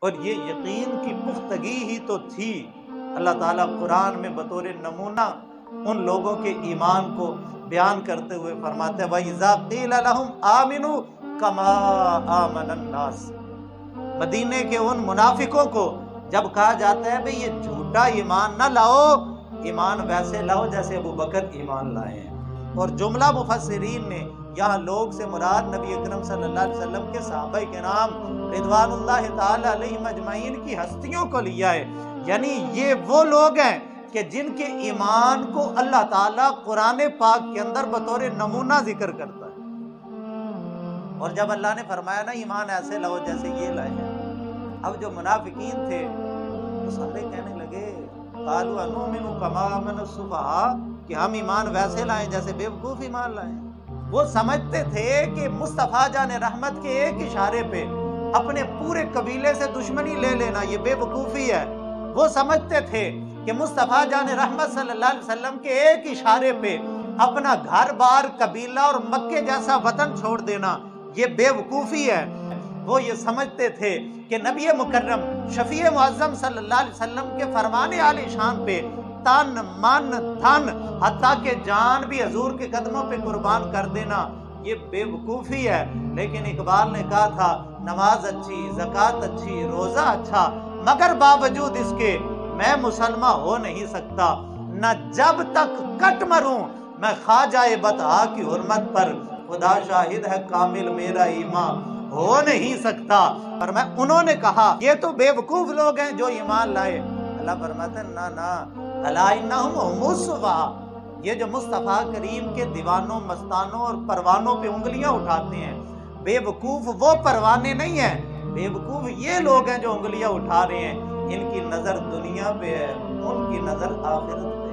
اور یہ یقین کی پختگی ہی تو تھی۔ اللہ تعالیٰ قرآن میں بطور نمونہ ان لوگوں کے ایمان کو بیان کرتے ہوئے فرماتے ہیں وَإِذَا قِيلَ لَهُمْ آمِنُوا كَمَا آمَنَ النَّاسِ، مدینے کے ان منافقوں کو جب کہا جاتا ہے بھئی یہ جھوٹا ایمان نہ لاؤ، ایمان ویسے لاؤ جیسے ابو بکر ایمان لائے ہیں۔ اور جملہ مفسرین نے یہاں لوگ سے مراد نبی اکرم صلی اللہ علیہ وسلم کے صحابہ کرام رضوان اللہ تعالی علیہم اجمعین کی ہستیوں کو لیا ہے، یعنی یہ وہ لوگ ہیں کہ جن کے ایمان کو اللہ تعالیٰ قرآن پاک کے اندر بطور نمونہ ذکر کرتا ہے۔ اور جب اللہ نے فرمایا نا ایمان ایسے لاؤ جیسے یہ لائے ہیں، اب جو منافقین تھے وہ سارے کہنے لگے قالوا انؤمن کما آمن السفہاء، کہ ہم ایمان ویسے لائیں جیسے بے وقوف ایمان لائیں۔ وہ سمجھتے تھے کہ مصطفیٰ جان رحمت کے ایک اشارے پہ اپنے پورے قبیلے سے دشمنی لے لینا یہ بے وقوفی ہے۔ وہ سمجھتے تھے کہ مصطفیٰ جان رحمت صلی اللہ علیہ وسلم کے ایک اشارے پہ اپنا گھر بار قبیلہ اور مکے جیسا وطن چھوڑ دینا یہ بے وقوفی ہے۔ وہ یہ سمجھتے تھے کہ نبی مکرم شفیع معظم صلی اللہ علیہ وسلم کے فرمان عالی شان پہ تن من دھن حتیٰ کہ جان بھی حضور کے قدموں پہ قربان کر دینا یہ بے وقوفی ہے۔ لیکن اقبال نے کہا تھا نماز اچھی، زکوٰۃ اچھی، روزہ اچھا، مگر باوجود اس کے میں مسلمان ہو نہیں سکتا، نہ جب تک کٹ مروں میں خواجہ بطحا کی حرمت پر، خدا شاہد ہے کامل میرا ایمان ہو نہیں سکتا۔ پر میں انہوں نے کہا یہ تو بے وقوف لوگ ہیں جو ایمان لائے۔ اللہ فرماتے ہیں نا الا انہم ھم السفہاء، یہ جو مصطفیٰ کریم کے دیوانوں مستانوں اور پروانوں پہ انگلیاں اٹھاتے ہیں، بے وقوف وہ پروانے نہیں ہیں، بے وقوف یہ لوگ ہیں جو انگلیاں اٹھا رہے ہیں۔ ان کی نظر دنیا پہ ہے، ان کی نظر آخرت پہ۔